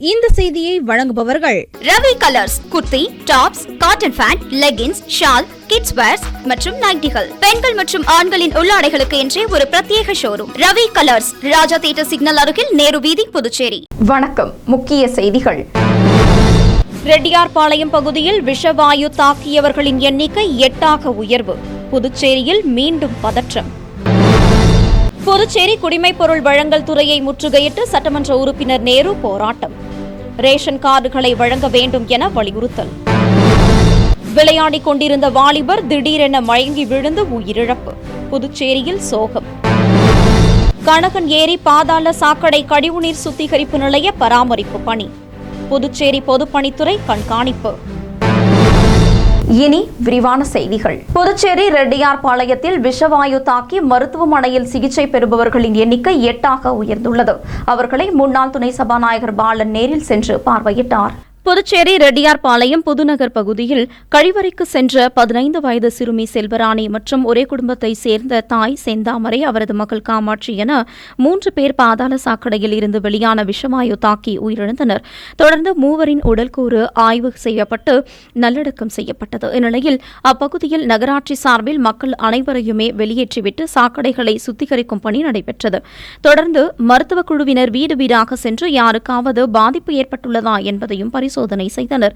இந்த செய்தியை வழங்குபவர்கள் Ravi colours. Kurti, tops, cotton pant, leggings, shawl, kids wears மற்றும் நைட்டிகள், பெண்கள் மற்றும் ஆண்களின் உள்ளாடைகளுக்கு என்றே ஒரு பிரத்யேக showroom. Ravi colours, Raja theatre signal அருகில், நேரு வீதி, புதுச்சேரி. வணக்கம். முக்கிய செய்திகள். ரெட்டியார்பாளையம் பகுதியில் விஷவாயு தாக்கியவர்களின் எண்ணிக்கை 8ஆக உயர்வு. புதுச்சேரியில் மீண்டும் பதற்றம். புதுச்சேரி குடிமைப் பொருள் வழங்கல் துறையை முற்றுகையிட்டு சட்டமன்ற உறுப்பினர் நேரு போராட்டம். ரேஷன் கார்டுகளை வழங்க வேண்டும் என வலியுறுத்தல். விளையாடிக் கொண்டிருந்த வாலிபர் திடீரென மயங்கி விழுந்து உயிரிழப்பு. புதுச்சேரியில் சோகம். கனகன் ஏரி பாதாள சாக்கடை கழிவுநீர் சுத்திகரிப்பு நிலைய பராமரிப்பு பணி. புதுச்சேரி பொதுப்பணித்துறை கண்காணிப்பு. இனி விரிவான செய்திகள். புதுச்சேரி ரெட்டியார்பாளையத்தில் விஷவாயு தாக்கி மருத்துவமனையில் சிகிச்சை பெறுபவர்களின் எண்ணிக்கை 8ஆக உயர்ந்துள்ளது. அவர்களை முன்னாள் துணை சபாநாயகர் பாலன் நேரில் சென்று பார்வையிட்டார். புதுச்சேரி ரெட்டியார்பாளையம் புதுநகர் பகுதியில் கழிவறைக்கு சென்ற 15 வயது சிறுமி செல்வராணி மற்றும் ஒரே குடும்பத்தை சேர்ந்த தாய் செந்தாமரை, அவரது மகள் காமாட்சி என 3 பேர் பாதாள சாக்கடையில் இருந்து வெளியான விஷவாயு தாக்கி உயிரிழந்தனர். தொடர்ந்து மூவரின் உடல்கூறு ஆய்வு செய்யப்பட்டு நல்லடக்கம் செய்யப்பட்டது. இந்நிலையில் அப்பகுதியில் நகராட்சி சார்பில் மக்கள் அனைவரையுமே வெளியேற்றிவிட்டு சாக்கடைகளை சுத்திகரிக்கும் பணி நடைபெற்றது. தொடர்ந்து மருத்துவக் குழுவினர் வீடு வீடாக சென்று யாருக்காவது பாதிப்பு ஏற்பட்டுள்ளதா என்பதையும் சோதனை செய்தனர்.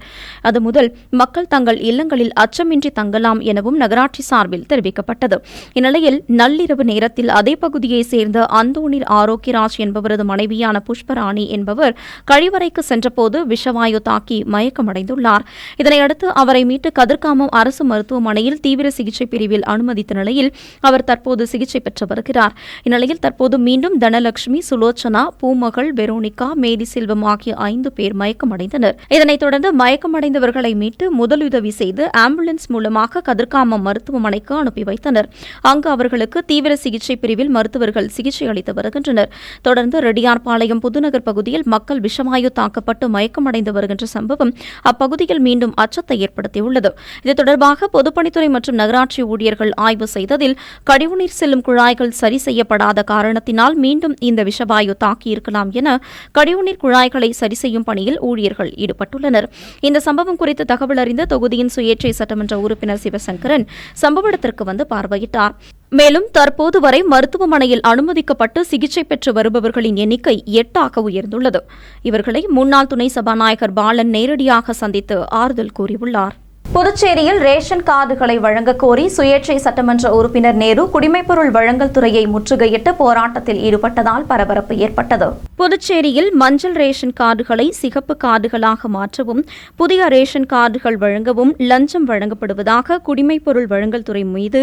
அது முதல் மக்கள் தங்கள் இல்லங்களில் அச்சமின்றி தங்கலாம் எனவும் நகராட்சி சார்பில் தெரிவிக்கப்பட்டது. இந்நிலையில் நள்ளிரவு நேரத்தில் அதே பகுதியைச் சேர்ந்த அந்தோணி ஆரோக்கியராஜ் என்பவரது மனைவியான புஷ்பராணி என்பவர் கழிவறைக்கு சென்றபோது விஷவாயு தாக்கி மயக்கமடைந்துள்ளார். இதனையடுத்து அவரை மீட்டு கதிர்காமம் அரசு மருத்துவமனையில் தீவிர சிகிச்சை பிரிவில் அனுமதித்த நிலையில் அவர் தற்போது சிகிச்சை பெற்று வருகிறார். இந்நிலையில் தற்போது மீண்டும் தனலட்சுமி, சுலோச்சனா, பூமகள், வெரோனிகா, மேரி செல்வம் ஆகிய 5 பேர் மயக்கமடைந்தனர். இதனைத் தொடர்ந்து மயக்கமடைந்தவர்களை மீட்டு முதலுதவி செய்து ஆம்புலன்ஸ் மூலமாக கதிர்காமம் மருத்துவமனைக்கு அனுப்பி வைத்தனர். அங்கு அவர்களுக்கு தீவிர சிகிச்சை பிரிவில் மருத்துவர்கள் சிகிச்சை அளித்து வருகின்றனர். தொடர்ந்து ரெட்டியார்பாளையம் புதுநகர் பகுதியில் மக்கள் விஷவாயு தாக்கப்பட்டு மயக்கமடைந்து வருகின்ற சம்பவம் அப்பகுதியில் மீண்டும் அச்சத்தை ஏற்படுத்தியுள்ளது. இது தொடர்பாக பொதுப்பணித்துறை மற்றும் நகராட்சி ஊழியர்கள் ஆய்வு செய்ததில் கழிவுநீர் செல்லும் குழாய்கள் சரி செய்யப்படாத காரணத்தினால் மீண்டும் இந்த விஷவாயு தாக்கியிருக்கலாம் என கழிவுநீர் குழாய்களை சரி செய்யும் பணியில் ஊழியர்கள் ஈடுபட்டுள்ளனர். இந்த சம்பவம் குறித்து தகவல் அறிந்த தொகுதியின் சுயேட்சை சட்டமன்ற உறுப்பினர் சிவசங்கரன் சம்பவ இடத்திற்கு வந்து பார்வையிட்டார். மேலும் தற்போது வரை மருத்துவமனையில் அனுமதிக்கப்பட்டு சிகிச்சை பெற்று வருபவர்களின் எண்ணிக்கை 8ஆக உயர்ந்துள்ளது. இவர்களை முன்னாள் துணை சபாநாயகர் பாலன் நேரடியாக சந்தித்து ஆறுதல் கூறியுள்ளார். புதுச்சேரியில் ரேஷன் கார்டுகளை வழங்க கோரி சுயேட்சை சட்டமன்ற உறுப்பினர் நேரு குடிமைப்பொருள் வழங்கல் துறையை முற்றுகையிட்டு போராட்டத்தில் ஈடுபட்டதால் பரபரப்பு ஏற்பட்டது. புதுச்சேரியில் மஞ்சள் ரேஷன் கார்டுகளை சிகப்பு கார்டுகளாக மாற்றவும், புதிய ரேஷன் கார்டுகள் வழங்கவும் லஞ்சம் வழங்கப்படுவதாக குடிமைப்பொருள் வழங்கல் துறை மீது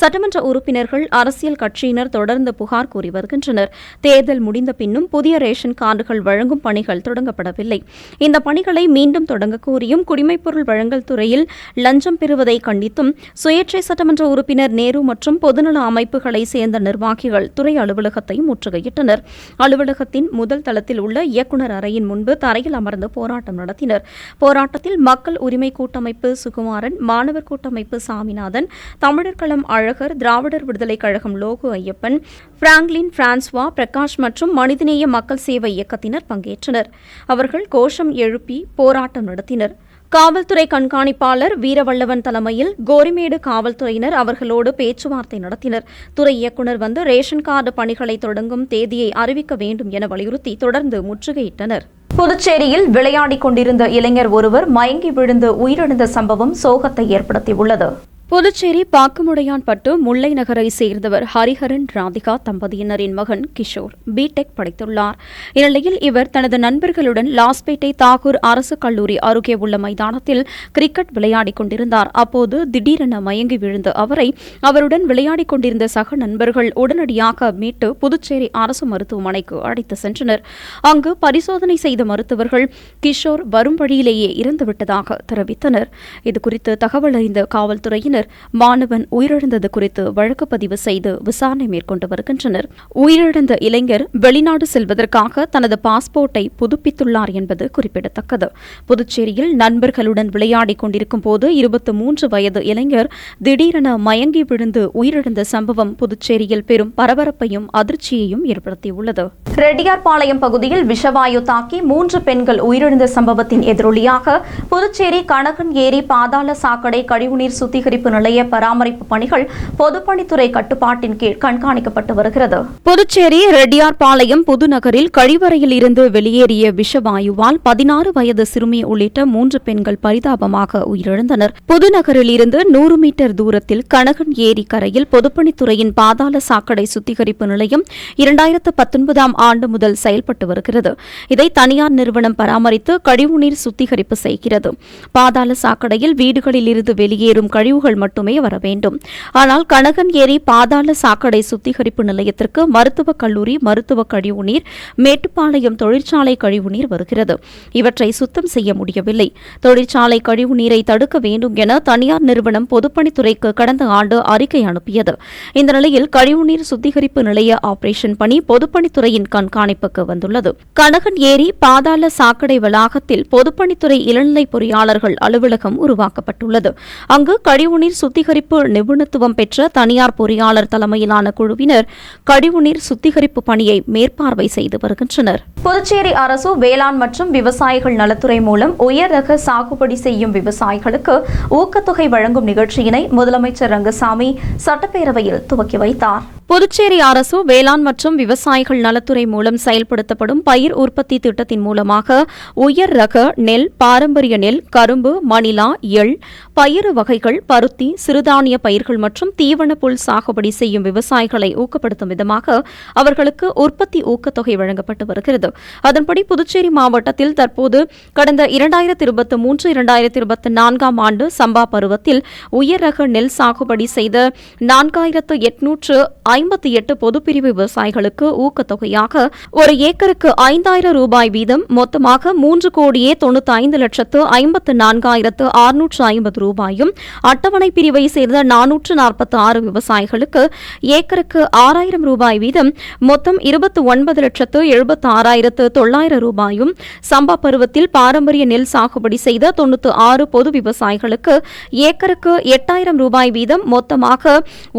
சட்டமன்ற உறுப்பினர்கள், அரசியல் கட்சியினர் தொடர்ந்து புகார் கூறி வருகின்றனர். தேர்தல் முடிந்த பின்னும் புதிய ரேஷன் கார்டுகள் வழங்கும் பணிகள் தொடங்கப்படவில்லை. இந்த பணிகளை மீண்டும் தொடங்க கோரியும் குடிமைப்பொருள் வழங்கல் துறையில் லஞ்சம் பெறுவதை கண்டித்தும் சுயேட்சை சட்டமன்ற உறுப்பினர் நேரு மற்றும் பொதுநல அமைப்புகளை சேர்ந்த நிர்வாகிகள் துறை அலுவலகத்தை முற்றுகையிட்டனர். அலுவலகத்தின் முதல் தளத்தில் உள்ள இயக்குநர் அறையின் முன்பு தரையில் அமர்ந்து போராட்டம் நடத்தினர். போராட்டத்தில் மக்கள் உரிமை கூட்டமைப்பு சுகுமாரன், மாணவர் கூட்டமைப்பு சாமிநாதன், தமிழர் களம் அழகர், திராவிடர் விடுதலை கழகம் லோகு ஐயப்பன், பிராங்க்லின் பிரான்சுவா, பிரகாஷ் மற்றும் மனிதநேய மக்கள் சேவை இயக்கத்தினர் பங்கேற்றனர். அவர்கள் கோஷம் எழுப்பி போராட்டம் நடத்தினர். காவல்துறை கண்காணிப்பாளர் வீரவல்லவன் தலைமையில் கோரிமேடு காவல்துறையினர் அவர்களோடு பேச்சுவார்த்தை நடத்தினர். துறை இயக்குநர் வந்து ரேஷன் கார்டு பணிகளை தொடங்கும் தேதியை அறிவிக்க வேண்டும் என வலியுறுத்தி தொடர்ந்து முற்றுகையிட்டனர். புதுச்சேரியில் விளையாடிக் கொண்டிருந்த இளைஞர் ஒருவர் மயங்கி விழுந்து உயிரிழந்த சம்பவம் சோகத்தை ஏற்படுத்தியுள்ளது. புதுச்சேரி பாக்குமுடையான்பட்டு முல்லை நகரை சேர்ந்தவர் ஹரிஹரன் ராதிகா தம்பதியினரின் மகன் கிஷோர் பிடெக் படித்துள்ளார். இந்நிலையில் இவர் தனது நண்பர்களுடன் லாஸ்பேட்டை தாகூர் அரசு கல்லூரி அருகே உள்ள மைதானத்தில் கிரிக்கெட் விளையாடிக் கொண்டிருந்தார். அப்போது திடீரென மயங்கி விழுந்த அவரை அவருடன் விளையாடிக் கொண்டிருந்த சக நண்பர்கள் உடனடியாக மீட்டு புதுச்சேரி அரசு மருத்துவமனைக்கு அழைத்து சென்றனர். அங்கு பரிசோதனை செய்த மருத்துவர்கள் கிஷோர் வரும் வழியிலேயே இறந்துவிட்டதாக தெரிவித்தனர். இதுகுறித்து தகவல் அறிந்த காவல்துறையினர் பின்னர் மாணவன் உயிரிழந்தது குறித்து வழக்கு பதிவு செய்து விசாரணை மேற்கொண்டு வருகின்றனர். உயிரிழந்த இளைஞர் வெளிநாடு செல்வதற்காக தனது பாஸ்போர்ட்டை புதுப்பித்துள்ளார் என்பது குறிப்பிடத்தக்கது. புதுச்சேரியில் நண்பர்களுடன் விளையாடிக் கொண்டிருக்கும் போது 23 வயது இளைஞர் திடீரென மயங்கி விழுந்து உயிரிழந்த சம்பவம் புதுச்சேரியில் பெரும் பரபரப்பையும் அதிர்ச்சியையும் ஏற்படுத்தியுள்ளது. ரெட்டியார்பாளையம் பகுதியில் விஷவாயு தாக்கி 3 பெண்கள் உயிரிழந்த சம்பவத்தின் எதிரொலியாக புதுச்சேரி கனகன் ஏரி பாதாள சாக்கடை கழிவுநீர் சுத்திகரிப்பு நிலைய பராமரிப்பு பணிகள் பொதுப்பணித்துறை கட்டுப்பாட்டின் கீழ் கண்காணிக்கப்பட்டு வருகிறது. புதுச்சேரி ரெட்டியார்பாளையம் புதுநகரில் கழிவறையில் இருந்து வெளியேறிய விஷவாயுவால் 16 வயது சிறுமி உள்ளிட்ட 3 பெண்கள் பரிதாபமாக உயிரிழந்தனர். புதுநகரில் இருந்து 100 மீட்டர் தூரத்தில் கனகன் ஏரி கரையில் பொதுப்பணித்துறையின் பாதாள சாக்கடை சுத்திகரிப்பு நிலையம் 2019ஆம் ஆண்டு முதல் செயல்பட்டு வருகிறது. இதை தனியார் நிறுவனம் பராமரித்து கழிவுநீர் சுத்திகரிப்பு செய்கிறது. பாதாள சாக்கடையில் வீடுகளில் இருந்து வெளியேறும் கழிவுகள் மட்டுமே வர வேண்டும். ஆனால் கனகன் ஏரி பாதாள சாக்கடை சுத்திகரிப்பு நிலையத்திற்கு மருத்துவக் கல்லூரி மருத்துவ கழிவுநீர், மேட்டுப்பாளையம் தொழிற்சாலை கழிவுநீர் வருகிறது. இவற்றை சுத்தம் செய்ய முடியவில்லை. தொழிற்சாலை கழிவுநீரை தடுக்க வேண்டும் என தனியார் நிறுவனம் பொதுப்பணித்துறைக்கு கடந்த ஆண்டு அறிக்கை அனுப்பியது. இந்த நிலையில் கழிவுநீர் சுத்திகரிப்பு நிலைய ஆபரேஷன் பணி பொதுப்பணித்துறையின் கண்காணிப்புக்கு வந்துள்ளது. கனகன் ஏரி பாதாள சாக்கடை வளாகத்தில் பொதுப்பணித்துறை இளநிலை பொறியாளர்கள் அலுவலகம் உருவாக்கப்பட்டுள்ளது. அங்கு கழிவுநீர் சுத்திகரிப்பு நிபுணத்துவம் பெற்ற தனியார் பொறியாளர் தலைமையிலான குழுவினர் கழிவுநீர் சுத்திகரிப்பு பணியை மேற்பார்வை செய்து வருகின்றனர். புதுச்சேரி அரசு வேளாண் மற்றும் விவசாயிகள் நலத்துறை மூலம் உயர் ரக சாகுபடி செய்யும் விவசாயிகளுக்கு ஊக்கத்தொகை வழங்கும் நிகழ்ச்சியினை முதலமைச்சர் ரங்கசாமி சட்டப்பேரவையில் துவக்கி வைத்தார். புதுச்சேரி அரசு வேளாண் மற்றும் விவசாயிகள் நலத்துறை மூலம் செயல்படுத்தப்படும் பயிர் உற்பத்தி திட்டத்தின் மூலமாக உயர் ரக நெல், பாரம்பரிய நெல், கரும்பு, மணிலா, எள், பயிறு வகைகள், பருத்தி, சிறுதானிய பயிர்கள் மற்றும் தீவன புல் சாகுபடி செய்யும் விவசாயிகளை ஊக்கப்படுத்தும் விதமாக அவர்களுக்கு உற்பத்தி ஊக்கத்தொகை வழங்கப்பட்டு வருகிறது. அதன்படி புதுச்சேரி மாவட்டத்தில் தற்போது கடந்த 2023-2024ஆம் ஆண்டு சம்பா பருவத்தில் உயர் ரக நெல் சாகுபடி செய்த 4858 பொதுப்பிரிவு விவசாயிகளுக்கு ஊக்கத்தொகையாக ஒரு ஏக்கருக்கு 5000 ரூபாய் வீதம் மொத்தமாக 3,95,54,650 ரூபாயும், அட்டவணை பிரிவை சேர்ந்த 446 விவசாயிகளுக்கு ஏக்கருக்கு 6000 ரூபாய் வீதம் மொத்தம் 29,76,900 ரூபாயும், சம்பா பருவத்தில் பாரம்பரிய நெல் சாகுபடி செய்த 96 பொது விவசாயிகளுக்கு ஏக்கருக்கு 8000 ரூபாய் வீதம் மொத்தமாக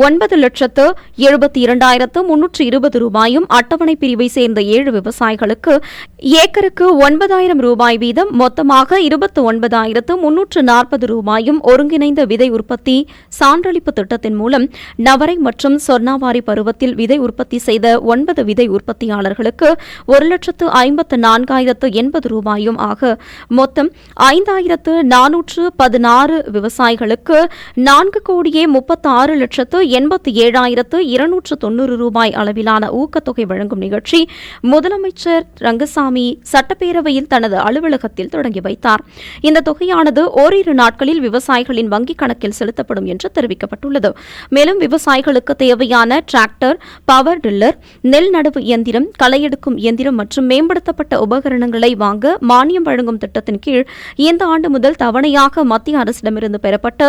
9,72,320 ரூபாயும், அட்டவணை பிரிவை சேர்ந்த 7 விவசாயிகளுக்கு ஏக்கருக்கு 9000 ரூபாய் வீதம் மொத்தமாக 29,340 ரூபாயும் ஒருங்கிணைந்த விதை உற்பத்தி சான்றளிப்பு திட்டத்தின் மூலம் நவரை மற்றும் சொர்ணாவாரி பருவத்தில் விதை உற்பத்தி செய்த 9 விதை உற்பத்தியாளர்களுக்கு 1,54,080 ரூபாயும் ஆக மொத்தம் 5,416 விவசாயிகளுக்கு 4,36,87,290 ரூபாய் அளவிலான ஊக்கத்தொகை வழங்கும் நிகழ்ச்சி முதலமைச்சர் ரங்கசாமி சட்டப்பேரவையில் தனது அலுவலகத்தில் தொடங்கி வைத்தார். இந்த தொகையானது ஓரிரு நாட்களில் விவசாயிகளின் வங்கிக் கணக்கில் செலுத்தப்படும் என்று தெரிவிக்கப்பட்டுள்ளது. மேலும் விவசாயிகளுக்கு தேவையான டிராக்டர், பவர் டில்லர், நெல் நடவு இயந்திரம், களையெடுக்கும் இயந்திரம் மற்றும் மேம்படுத்தப்பட்ட உபகரணங்களை வாங்க மானியம் வழங்கும் திட்டத்தின் கீழ் இந்த ஆண்டு முதல் தவணையாக மத்திய அரசிடமிருந்து பெறப்பட்ட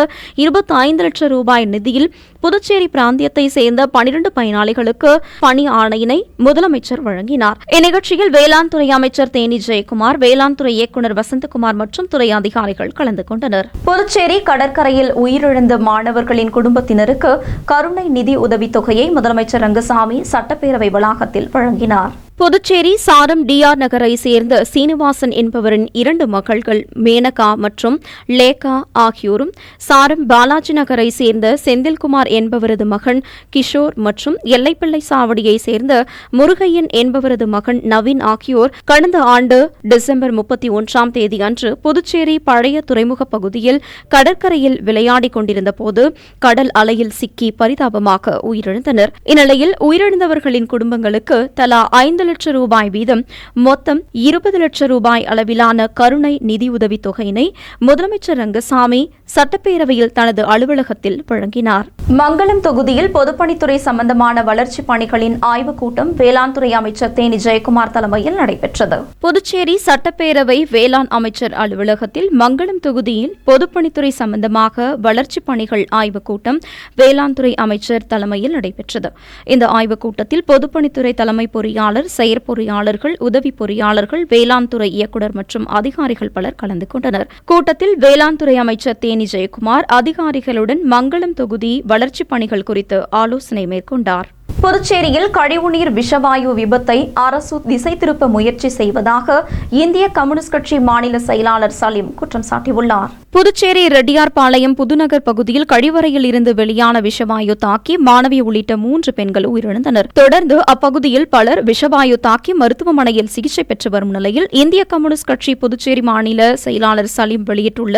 25 லட்சம் ரூபாய் நிதியில் புதுச்சேரி பிராந்தியத்தை சேர்ந்த 12 பயனாளிகளுக்கு பணி ஆணையினை முதலமைச்சர் வழங்கினார். இந்நிகழ்ச்சியில் வேளாண் துறை அமைச்சர் தேனி ஜெயக்குமார், வேளாண் துறை இயக்குநர் வசந்தகுமார் மற்றும் துறை அதிகாரிகள் கலந்து கொண்டனர். புதுச்சேரி கடற்கரையில் உயிரிழந்த மாணவர்களின் குடும்பத்தினருக்கு கருணை நிதி உதவித் தொகையை முதலமைச்சர் ரங்கசாமி சட்டப்பேரவை வளாகத்தில் வழங்கினார். புதுச்சேரி சாரம் டிஆர் நகரை சேர்ந்த சீனிவாசன் என்பவரின் 2 மகள்கள் மேனகா மற்றும் லேகா ஆகியோரும், சாரம் பாலாஜி நகரை சேர்ந்த செந்தில்குமார் என்பவரது மகன் கிஷோர் மற்றும் எல்லைப்பிள்ளை சாவடியை சேர்ந்த முருகையன் என்பவரது மகன் நவீன் ஆகியோர் கடந்த ஆண்டு டிசம்பர் 31ஆம் தேதி அன்று புதுச்சேரி பழைய துறைமுக பகுதியில் கடற்கரையில் விளையாடிக் கொண்டிருந்த போது கடல் அலையில் சிக்கி பரிதாபமாக உயிரிழந்தனர். இந்நிலையில் உயிரிழந்தவர்களின் குடும்பங்களுக்கு தலா 5 லட்சம் ரூபாய் வீதம் மொத்தம் 20 லட்சம் ரூபாய் அளவிலான கருணை நிதியுதவி தொகையினை முதலமைச்சர் ரங்கசாமி சட்டப்பேரவையில் தனது அலுவலகத்தில் வழங்கினார். மங்களம் தொகுதியில் பொதுப்பணித்துறை சம்பந்தமான வளர்ச்சிப் பணிகளின் ஆய்வுக் கூட்டம் வேளாண் துறை அமைச்சர் தேனி ஜெயக்குமார் தலைமையில் நடைபெற்றது. புதுச்சேரி சட்டப்பேரவை வேளாண் அமைச்சர் அலுவலகத்தில் மங்களம் தொகுதியில் பொதுப்பணித்துறை சம்பந்தமாக வளர்ச்சிப் பணிகள் ஆய்வுக் கூட்டம் வேளாண் துறை அமைச்சர் தலைமையில் நடைபெற்றது. இந்த ஆய்வுக் கூட்டத்தில் பொதுப்பணித்துறை தலைமை பொறியாளர், செயற்பொறியாளர்கள், உதவி பொறியாளர்கள், வேளாண் துறை இயக்குநர் மற்றும் அதிகாரிகள் பலர் கலந்து கொண்டனர். கூட்டத்தில் வேளாண் துறை அமைச்சர் தேனி ஜெயக்குமார் அதிகாரிகளுடன் மங்களம் தொகுதி வளர்ச்சிப் பணிகள் குறித்து ஆலோசனை மேற்கொண்டார். புதுச்சேரியில் கழிவுநீர் விஷவாயு விபத்தை அரசு திசை திருப்ப முயற்சி செய்வதாக இந்திய கம்யூனிஸ்ட் கட்சி மாநில செயலாளர் சலீம் குற்றம் சாட்டியுள்ளார். புதுச்சேரி ரெட்டியார்பாளையம் புதுநகர் பகுதியில் கழிவறையில் இருந்து வெளியான விஷவாயு தாக்கி மாணவி உள்ளிட்ட 3 பெண்கள் உயிரிழந்தனர். தொடர்ந்து அப்பகுதியில் பலர் விஷவாயு தாக்கி மருத்துவமனையில் சிகிச்சை பெற்று வரும் நிலையில் இந்திய கம்யூனிஸ்ட் கட்சி புதுச்சேரி மாநில செயலாளர் சலீம் வெளியிட்டுள்ள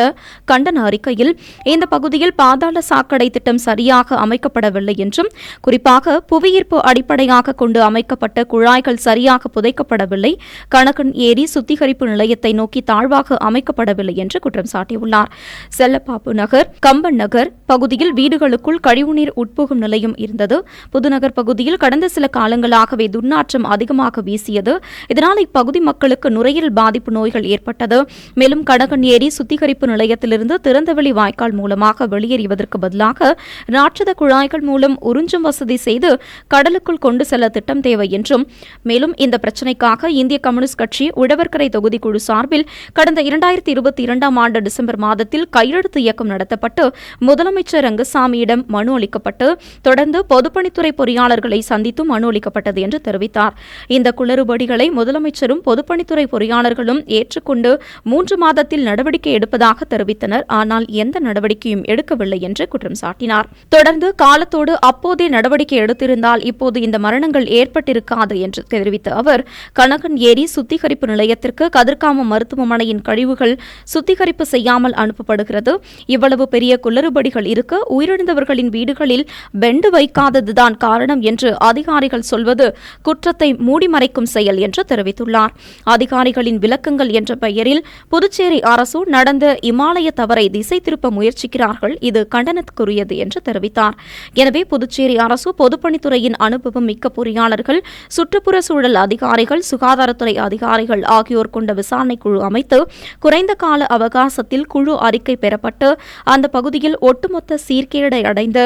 கண்டன அறிக்கையில் இந்த பகுதியில் பாதாள சாக்கடை திட்டம் சரியாக அமைக்கப்படவில்லை என்றும், குறிப்பாக புவியீர்ப்பு அடிப்படையாக கொண்டு அமைக்கப்பட்ட குழாய்கள் சரியாக புதைக்கப்படவில்லை, கணக்கன் ஏரி சுத்திகரிப்பு நிலையத்தை நோக்கி தாழ்வாக அமைக்கப்படவில்லை என்று குற்றம் சாட்டியுள்ளார். செல்லப்பாப்பு நகர், கம்பன் நகர் பகுதியில் வீடுகளுக்குள் கழிவுநீர் உட்புகும் நிலையம் இருந்தது. புதுநகர் பகுதியில் கடந்த சில காலங்களாகவே துர்நாற்றம் அதிகமாக வீசியது. இதனால் இப்பகுதி மக்களுக்கு நுரையீரல் பாதிப்பு நோய்கள் ஏற்பட்டது. மேலும் கணக்கன் ஏரி சுத்திகரிப்பு நிலையத்திலிருந்து திறந்தவெளி வாய்க்கால் மூலமாக வெளியேறுவதற்கு பதிலாக ராட்சத குழாய்கள் மூலம் உறிஞ்சும் வசதி செய்து கடலுக்குள் கொண்டு செல்ல திட்டம் தேவை என்றும், மேலும் இந்த பிரச்சினைக்காக இந்திய கம்யூனிஸ்ட் கட்சி உழவர்கரை தொகுதி குழு சார்பில் கடந்த 2022ஆம் ஆண்டு டிசம்பர் மாதத்தில் கையெழுத்து இயக்கம் நடத்தப்பட்டு முதலமைச்சர் ரங்கசாமியிடம் மனு அளிக்கப்பட்டு தொடர்ந்து பொதுப்பணித்துறை பொறியாளர்களை சந்தித்து மனு அளிக்கப்பட்டது என்று தெரிவித்தார். இந்த குளறுபடிகளை முதலமைச்சரும் பொதுப்பணித்துறை பொறியாளர்களும் ஏற்றுக்கொண்டு 3 மாதத்தில் நடவடிக்கை எடுப்பதாக தெரிவித்தனர். ஆனால் எந்த நடவடிக்கையும் எடுக்கவில்லை என்று குற்றம் சாட்டினார். தொடர்ந்து காலத்தோடு அப்போதே நடவடிக்கை எடுத்திருந்தால் இப்போது இந்த மரணங்கள் ஏற்பட்டிருக்காது என்று தெரிவித்த அவர், கணக்கன் ஏரி சுத்திகரிப்பு நிலையத்திற்கு கதிர்காமம் மருத்துவமனையின் கழிவுகள் சுத்திகரிப்பு செய்யாமல் அனுப்பப்படுகிறது. இவ்வளவு பெரிய குளறுபடிகள் இருக்க உயிரிழந்தவர்களின் வீடுகளில் பெண்டு வைக்காததுதான் காரணம் என்று அதிகாரிகள் சொல்வது குற்றத்தை மூடிமறைக்கும் செயல் என்று தெரிவித்துள்ளார். அதிகாரிகளின் விளக்கங்கள் என்ற பெயரில் புதுச்சேரி அரசு நடந்த இமாலய தவறை திசை திருப்ப முயற்சிக்கிறார்கள். இது கண்டனத்துக்குரியது என்று தெரிவித்தார். எனவே புதுச்சேரி அரசு பொதுப்பணித்துறையின் அனுபவம் மிக்க பொறியாளர்கள், சுற்றுப்புற சூழல் அதிகாரிகள், சுகாதாரத்துறை அதிகாரிகள் ஆகியோர் கொண்ட விசாரணை குழு அமைத்து குறைந்த கால அவகாசத்தில் குழு அறிக்கை பெறப்பட்டு அந்த பகுதியில் ஒட்டுமொத்த சீர்கேடை அடைந்த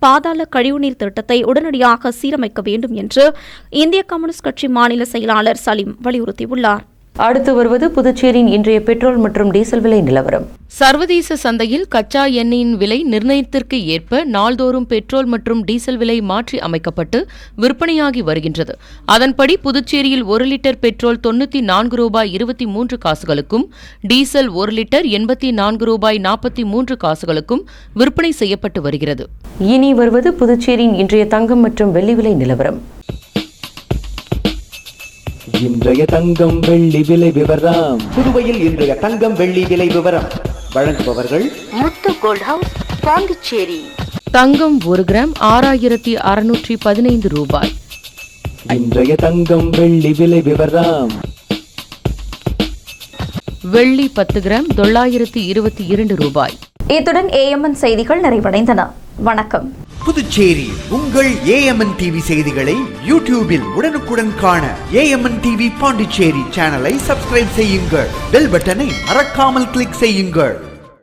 பாதாள கழிவுநீர் திட்டத்தை உடனடியாக சீரமைக்க வேண்டும் என்று இந்திய கம்யூனிஸ்ட் கட்சி மாநில செயலாளர் சலீம் வலியுறுத்தியுள்ளார். அடுத்து வருவது புதுச்சேரியின் இன்றைய பெட்ரோல் மற்றும் டீசல் விலை நிலவரம். சர்வதேச சந்தையில் கச்சா எண்ணெயின் விலை நிர்ணயத்திற்கு ஏற்ப நாள்தோறும் பெட்ரோல் மற்றும் டீசல் விலை மாற்றி அமைக்கப்பட்டு விற்பனையாகி வருகின்றது. அதன்படி புதுச்சேரியில் 1 லிட்டர் பெட்ரோல் 94 ரூபாய் 23 காசுகளுக்கும், டீசல் 1 லிட்டர் 84 ரூபாய் 43 காசுகளுக்கும் விற்பனை செய்யப்பட்டு வருகிறது. இனி வருவது புதுச்சேரியின் இன்றைய தங்கம் மற்றும் வெள்ளி விலை நிலவரம். இன்றைய தங்கம் வெள்ளி விலை விவரம். புதுவையில் இன்றைய தங்கம் வெள்ளி விலை விவரம் வழங்குபவர்கள் முத்து கோல்ட் ஹவுஸ், பாண்டிச்சேரி. தங்கம் 1 கிராம் 6615 ரூபாய். இன்றைய தங்கம் வெள்ளி விலை விவரம். வெள்ளி 10 கிராம் 922 ரூபாய். இத்துடன் AMN செய்திகள் நிறைவடைந்தன. வணக்கம். புதுச்சேரி உங்கள் AMN டிவி செய்திகளை யூடியூபில் உடனுக்குடன் காண AMN டிவி பாண்டிச்சேரி சேனலை சப்ஸ்கிரைப் செய்யுங்கள். பெல் பட்டனை மறக்காமல் கிளிக் செய்யுங்கள்.